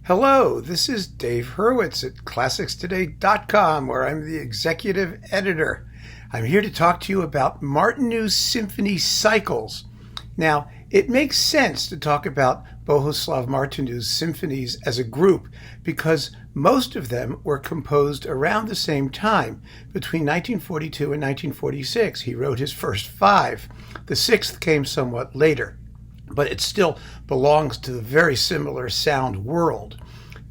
Hello, this is Dave Hurwitz at ClassicsToday.com, where I'm the executive editor. I'm here to talk to you about Martinu's symphony cycles. Now, it makes sense to talk about Bohuslav Martinu's symphonies as a group because most of them were composed around the same time, between 1942 and 1946. He wrote his first 5. The 6th came somewhat later, but it still belongs to the very similar sound world.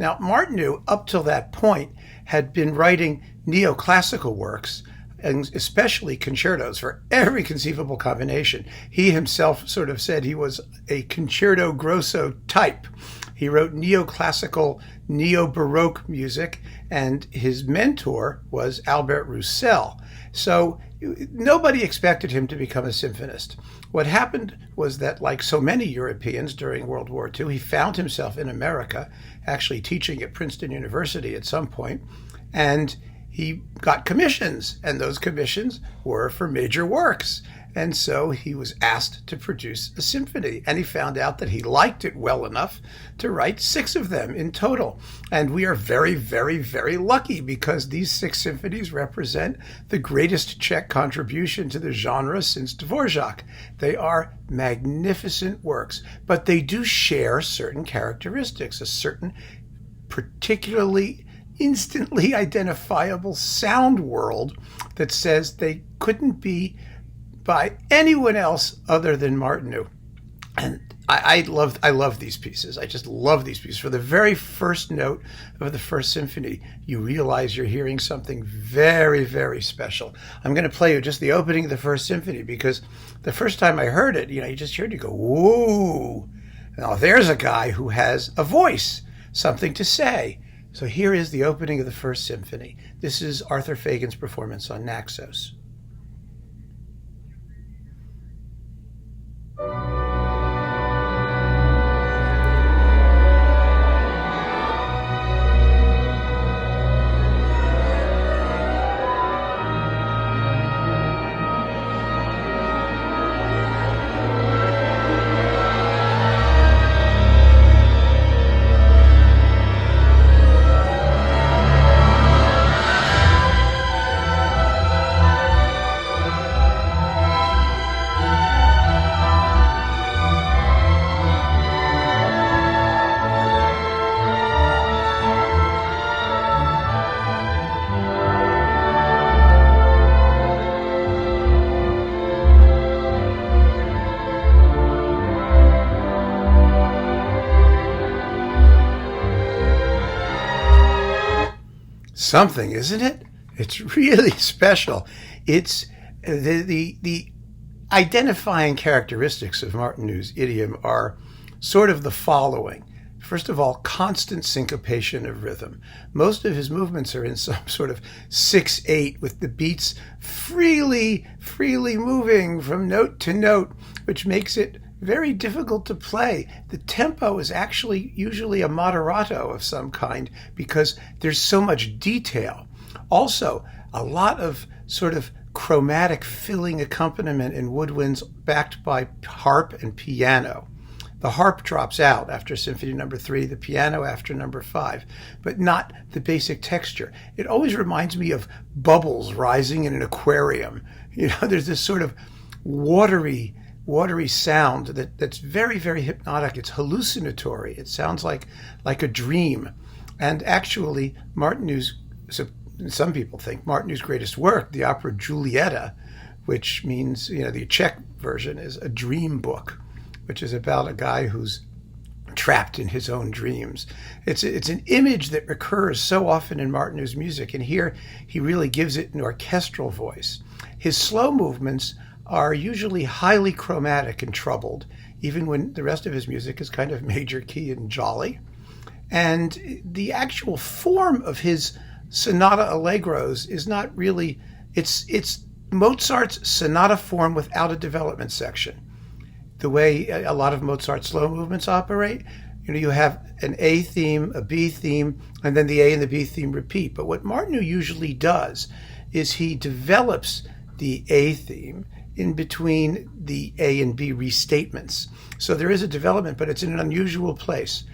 Now, Martinu, up till that point, had been writing neoclassical works, and especially concertos for every conceivable combination. He himself sort of said he was a concerto grosso type. He wrote neoclassical, neo-baroque music, and his mentor was Albert Roussel. So nobody expected him to become a symphonist. What happened was that, like so many Europeans during World War II, he found himself in America, actually teaching at Princeton University at some point, and he got commissions, and those commissions were for major works. And so he was asked to produce a symphony, and he found out that he liked it well enough to write 6 of them in total. And we are very, very, very lucky because these 6 symphonies represent the greatest Czech contribution to the genre since Dvorak. They are magnificent works, but they do share certain characteristics, a certain particularly instantly identifiable sound world that says they couldn't be by anyone else other than Martinu. And I love these pieces. I just love these pieces. For the very first note of the first symphony, you realize you're hearing something very, very special. I'm going to play you just the opening of the first symphony because the first time I heard it, you just heard it go, whoa. Now there's a guy who has a voice, something to say. So here is the opening of the first symphony. This is Arthur Fagin's performance on Naxos. Something, isn't it? It's really special. It's the identifying characteristics of Martinu's idiom are sort of the following. First of all, constant syncopation of rhythm. Most of his movements are in some sort of 6/8 with the beats freely moving from note to note, which makes it very difficult to play. The tempo is actually usually a moderato of some kind because there's so much detail. Also, a lot of sort of chromatic filling accompaniment in woodwinds backed by harp and piano. The harp drops out after Symphony number 3, the piano after number 5, but not the basic texture. It always reminds me of bubbles rising in an aquarium. There's this sort of watery sound that's very, very hypnotic. It's hallucinatory. It sounds like a dream. And actually, some people think Martinu's greatest work, the opera Giulietta, which means, the Czech version is a dream book, which is about a guy who's trapped in his own dreams. It's an image that recurs so often in Martinu's music, and here he really gives it an orchestral voice. His slow movements are usually highly chromatic and troubled, even when the rest of his music is kind of major key and jolly. And the actual form of his sonata allegros is not really, it's Mozart's sonata form without a development section. The way a lot of Mozart's slow movements operate, you have an A theme, a B theme, and then the A and the B theme repeat. But what Martinu usually does is he develops the A theme in between the A and B restatements. So there is a development, but it's in an unusual place.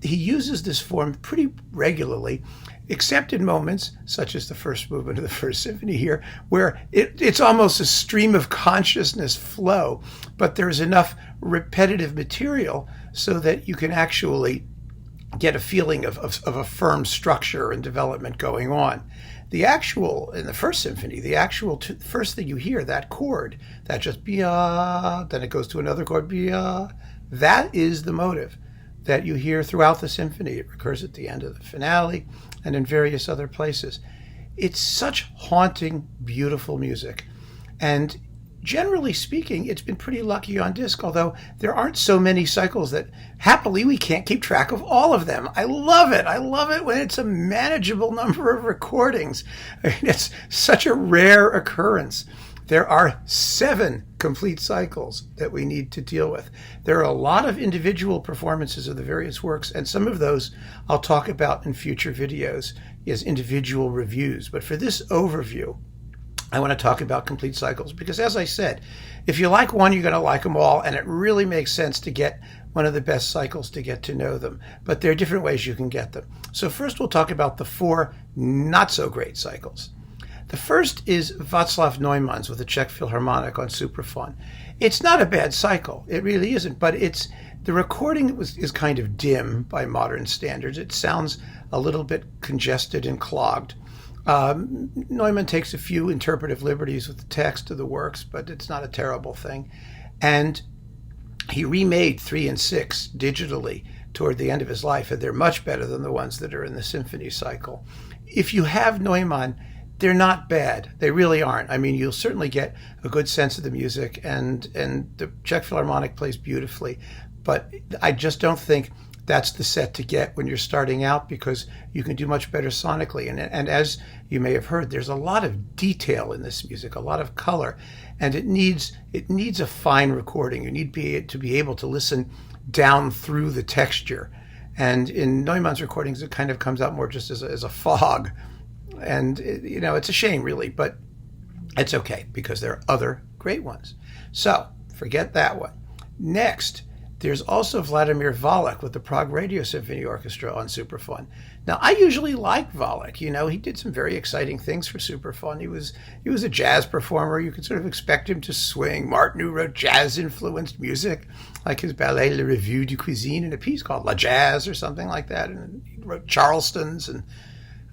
he uses this form pretty regularly, except in moments such as the first movement of the First Symphony here, where it's almost a stream of consciousness flow, but there's enough repetitive material so that you can actually get a feeling of a firm structure and development going on. The actual, in the First Symphony, the actual first thing you hear, that chord, that just bia, then it goes to another chord, bia, that is the motive that you hear throughout the symphony. It recurs at the end of the finale and in various other places. It's such haunting, beautiful music. And generally speaking, it's been pretty lucky on disc, although there aren't so many cycles that, happily, we can't keep track of all of them. I love it. I love it when it's a manageable number of recordings. I mean, it's such a rare occurrence. There are 7 complete cycles that we need to deal with. There are a lot of individual performances of the various works, and some of those I'll talk about in future videos as individual reviews. But for this overview, I want to talk about complete cycles because, as I said, if you like one, you're going to like them all, and it really makes sense to get one of the best cycles to get to know them. But there are different ways you can get them. So first we'll talk about the 4 not-so-great cycles. The first is Václav Neumann's with the Czech Philharmonic on Superfun. It's not a bad cycle. It really isn't, but the recording is kind of dim by modern standards. It sounds a little bit congested and clogged. Neumann takes a few interpretive liberties with the text of the works, but it's not a terrible thing. And he remade 3 and 6 digitally toward the end of his life, and they're much better than the ones that are in the symphony cycle. If you have Neumann, they're not bad. They really aren't. I mean, you'll certainly get a good sense of the music, and the Czech Philharmonic plays beautifully, but I just don't think that's the set to get when you're starting out, because you can do much better sonically. And as you may have heard, there's a lot of detail in this music, a lot of color, and it needs a fine recording. You need to be able to listen down through the texture. And in Neumann's recordings, it kind of comes out more just as a fog. And, it's a shame, really, but it's okay because there are other great ones. So forget that one. Next, there's also Vladimir Valek with the Prague Radio Symphony Orchestra on Superfun. Now, I usually like Valek. He did some very exciting things for Superfun. He was a jazz performer. You could sort of expect him to swing. Martinu wrote jazz-influenced music, like his ballet Le Revue de Cuisine in a piece called La Jazz or something like that. And he wrote Charlestons. And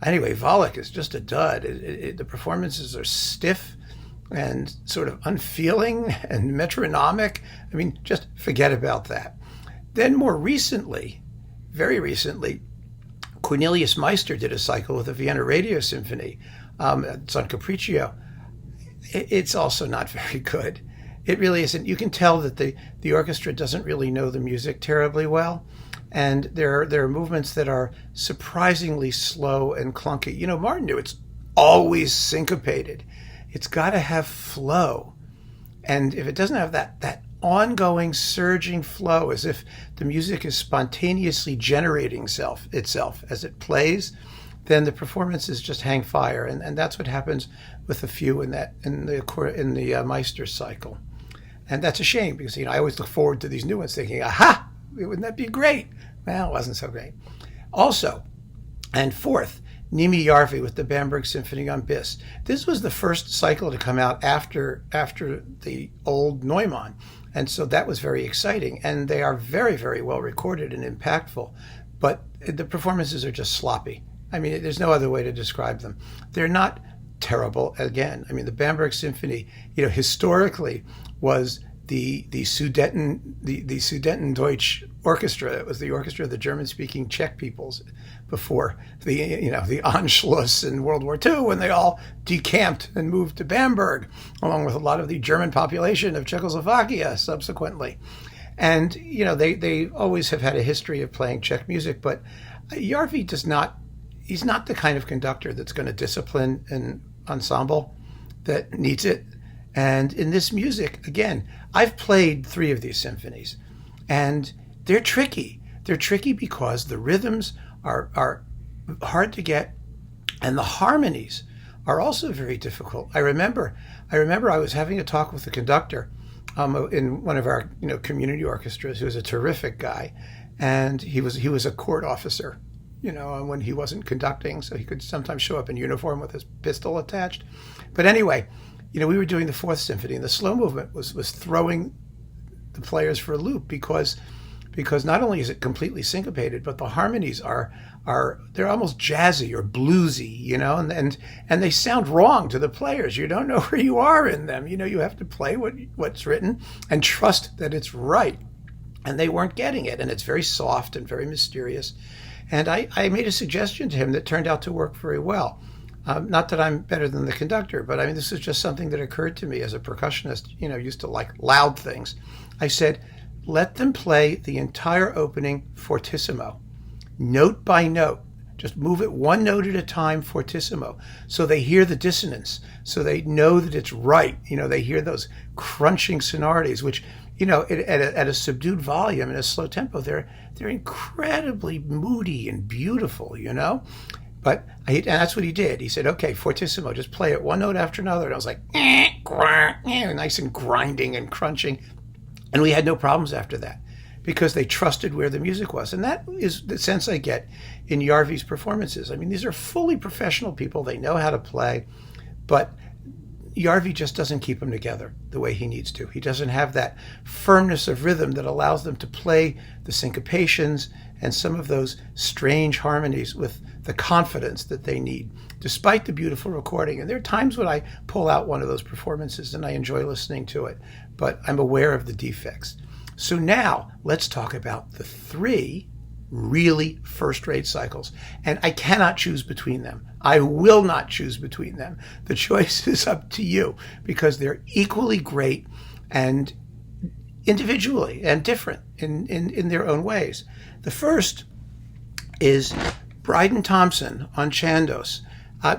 anyway, Valek is just a dud. The performances are stiff and sort of unfeeling and metronomic. I mean, just forget about that. Then more recently, very recently, Cornelius Meister did a cycle with the Vienna Radio Symphony. It's on Capriccio. It's also not very good. It really isn't. You can tell that the orchestra doesn't really know the music terribly well. And there are movements that are surprisingly slow and clunky. Martinu, it's always syncopated. It's got to have flow. And if it doesn't have that ongoing surging flow, as if the music is spontaneously generating itself as it plays, then the performances just hang fire. And that's what happens with a few in the Meister cycle. And that's a shame because, I always look forward to these new ones thinking, aha, wouldn't that be great? Well, it wasn't so great. Also, and fourth, Nimi Järvi with the Bamberg Symphony on Bis. This was the first cycle to come out after the old Neumann, and so that was very exciting. And they are very, very well recorded and impactful, but the performances are just sloppy. I mean, there's no other way to describe them. They're not terrible. Again, I mean, the Bamberg Symphony, historically was the Sudetendeutsch Orchestra. It was the orchestra of the German-speaking Czech peoples before the Anschluss in World War II, when they all decamped and moved to Bamberg, along with a lot of the German population of Czechoslovakia subsequently. And they always have had a history of playing Czech music, but Järvi he's not the kind of conductor that's going to discipline an ensemble that needs it. And in this music, again, I've played 3 of these symphonies, and they're tricky. They're tricky because the rhythms are hard to get, and the harmonies are also very difficult. I remember I was having a talk with the conductor in one of our community orchestras, who was a terrific guy, and he was a court officer, when he wasn't conducting, so he could sometimes show up in uniform with his pistol attached. But anyway, we were doing the Fourth Symphony, and the slow movement was throwing the players for a loop because not only is it completely syncopated, but the harmonies are they're almost jazzy or bluesy, and they sound wrong to the players. You don't know where you are in them. You have to play what's written and trust that it's right. And they weren't getting it, and it's very soft and very mysterious. And I made a suggestion to him that turned out to work very well. Not that I'm better than the conductor, but this is just something that occurred to me as a percussionist, used to like loud things. I said, let them play the entire opening fortissimo, note by note. Just move it one note at a time, fortissimo, so they hear the dissonance, so they know that it's right. They hear those crunching sonorities, which, at a subdued volume and a slow tempo, they're incredibly moody and beautiful, But and that's what he did. He said, okay, fortissimo, just play it one note after another. And I was like, nice and grinding and crunching. And we had no problems after that because they trusted where the music was. And that is the sense I get in Järvi's performances. These are fully professional people. They know how to play, but Järvi just doesn't keep them together the way he needs to. He doesn't have that firmness of rhythm that allows them to play the syncopations and some of those strange harmonies with the confidence that they need, despite the beautiful recording. And there are times when I pull out one of those performances and I enjoy listening to it, but I'm aware of the defects. So now let's talk about the 3 really first-rate cycles. And I cannot choose between them. I will not choose between them. The choice is up to you because they're equally great and individually and different in their own ways. The first is Bryden Thompson on Chandos.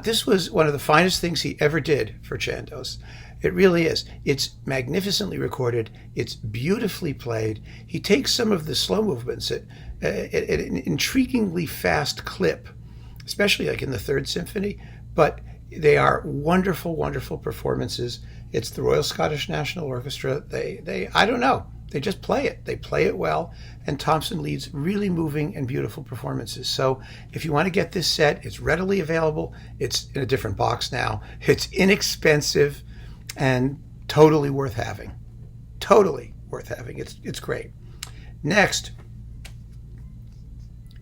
This was one of the finest things he ever did for Chandos. It really is. It's magnificently recorded. It's beautifully played. He takes some of the slow movements at an intriguingly fast clip, especially like in the Third Symphony, but they are wonderful, wonderful performances. It's the Royal Scottish National Orchestra. They I don't know. They just play it. They play it well, and Thompson leads really moving and beautiful performances. So if you want to get this set, it's readily available. It's in a different box now. It's inexpensive and totally worth having. Totally worth having. It's great. Next,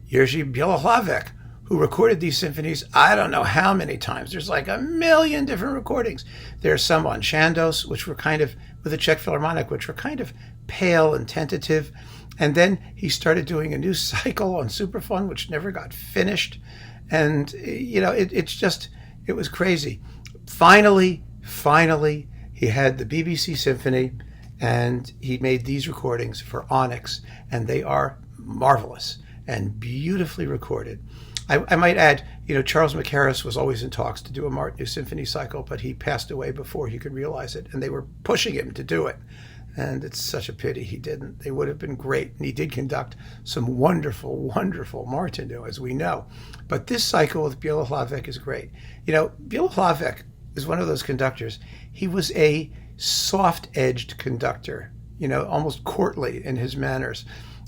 Jerzy Białowieck, who recorded these symphonies I don't know how many times. There's like a million different recordings. There are some on Chandos, which were kind of, with the Czech Philharmonic, which were kind of pale and tentative. And then he started doing a new cycle on Superfun, which never got finished. And, it was crazy. Finally, he had the BBC Symphony, and he made these recordings for Onyx, and they are marvelous and beautifully recorded. I might add, Charles McHarris was always in talks to do a Martinu Symphony cycle, but he passed away before he could realize it, and they were pushing him to do it. And it's such a pity he didn't. They would have been great, and he did conduct some wonderful, wonderful Martinu, as we know. But this cycle with Białowieck is great. Białowieck is one of those conductors. He was a soft-edged conductor, almost courtly in his manners.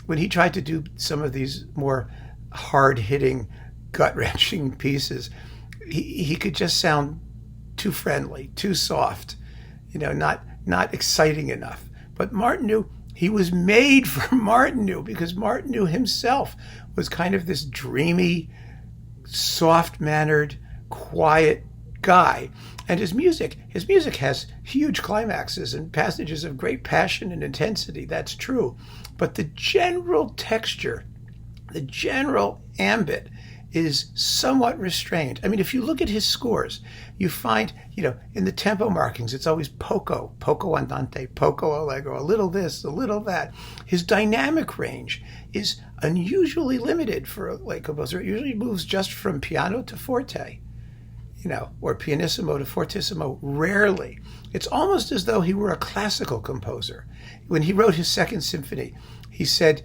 When he tried to do some of these more hard-hitting, gut-wrenching pieces, he could just sound too friendly, too soft, not exciting enough. But Martinu, he was made for Martinu because Martinu himself was kind of this dreamy, soft-mannered, quiet guy. And his music has huge climaxes and passages of great passion and intensity. That's true. But the general texture, the general ambit is somewhat restrained. If you look at his scores, you find, in the tempo markings, it's always poco andante, poco allegro, a little this, a little that. His dynamic range is unusually limited for a late composer. It usually moves just from piano to forte, or pianissimo to fortissimo, rarely. It's almost as though he were a classical composer. When he wrote his Second Symphony, he said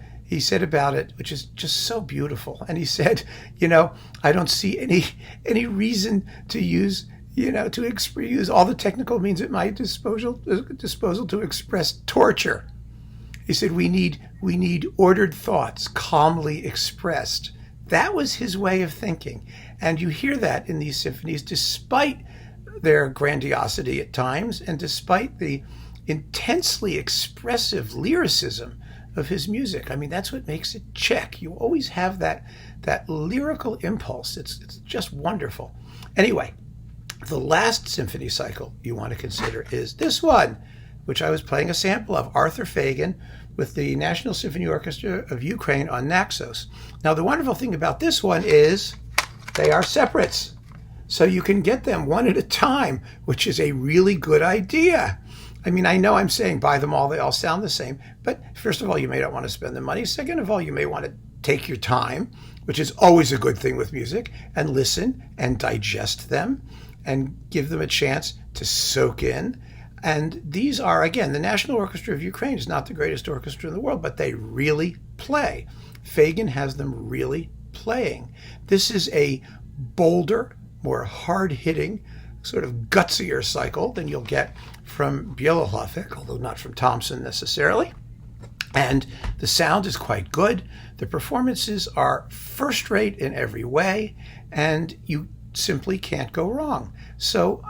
about it, which is just so beautiful. And he said, I don't see any reason to use, use all the technical means at my disposal to express torture. He said, we need ordered thoughts, calmly expressed. That was his way of thinking. And you hear that in these symphonies, despite their grandiosity at times, and despite the intensely expressive lyricism of his music. I mean, that's what makes it Czech. You always have that lyrical impulse. It's just wonderful. Anyway, the last symphony cycle you want to consider is this one, which I was playing a sample of, Arthur Fagin with the National Symphony Orchestra of Ukraine on Naxos. Now, the wonderful thing about this one is they are separates. So you can get them one at a time, which is a really good idea. I mean, I know I'm saying buy them all, they all sound the same, but first of all, you may not want to spend the money. Second of all, you may want to take your time, which is always a good thing with music, and listen and digest them and give them a chance to soak in. And these are, again, the National Orchestra of Ukraine is not the greatest orchestra in the world, but they really play. Fagin has them really playing. This is a bolder, more hard-hitting, sort of gutsier cycle than you'll get from Levesque, although not from Thompson necessarily. And the sound is quite good. The performances are first-rate in every way, and you simply can't go wrong. So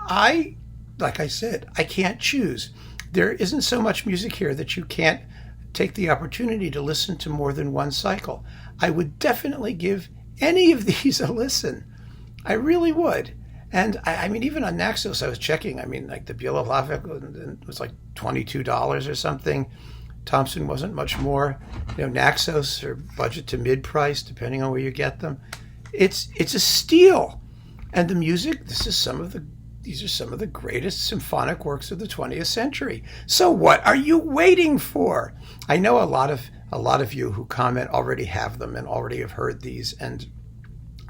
like I said, I can't choose. There isn't so much music here that you can't take the opportunity to listen to more than one cycle. I would definitely give any of these a listen. I really would. And I mean, even on Naxos, I was checking. I mean, like the Levesque was like $22 or something. Thompson wasn't much more. Naxos are budget to mid-price, depending on where you get them. It's a steal. And the music, these are some of the greatest symphonic works of the 20th century. So what are you waiting for? I know a lot of you who comment already have them and already have heard these, and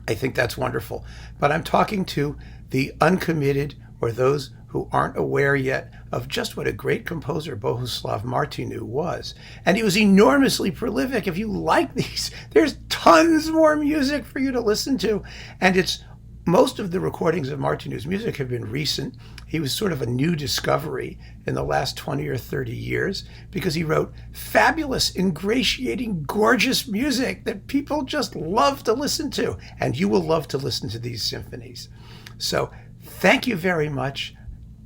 I think that's wonderful. But I'm talking to the uncommitted or those who aren't aware yet of just what a great composer Bohuslav Martinu was. And he was enormously prolific. If you like these, there's tons more music for you to listen to. And most of the recordings of Martinu's music have been recent. He was sort of a new discovery in the last 20 or 30 years because he wrote fabulous, ingratiating, gorgeous music that people just love to listen to. And you will love to listen to these symphonies. So thank you very much.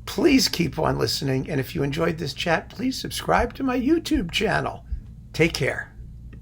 Please keep on listening. And if you enjoyed this chat, please subscribe to my YouTube channel. Take care.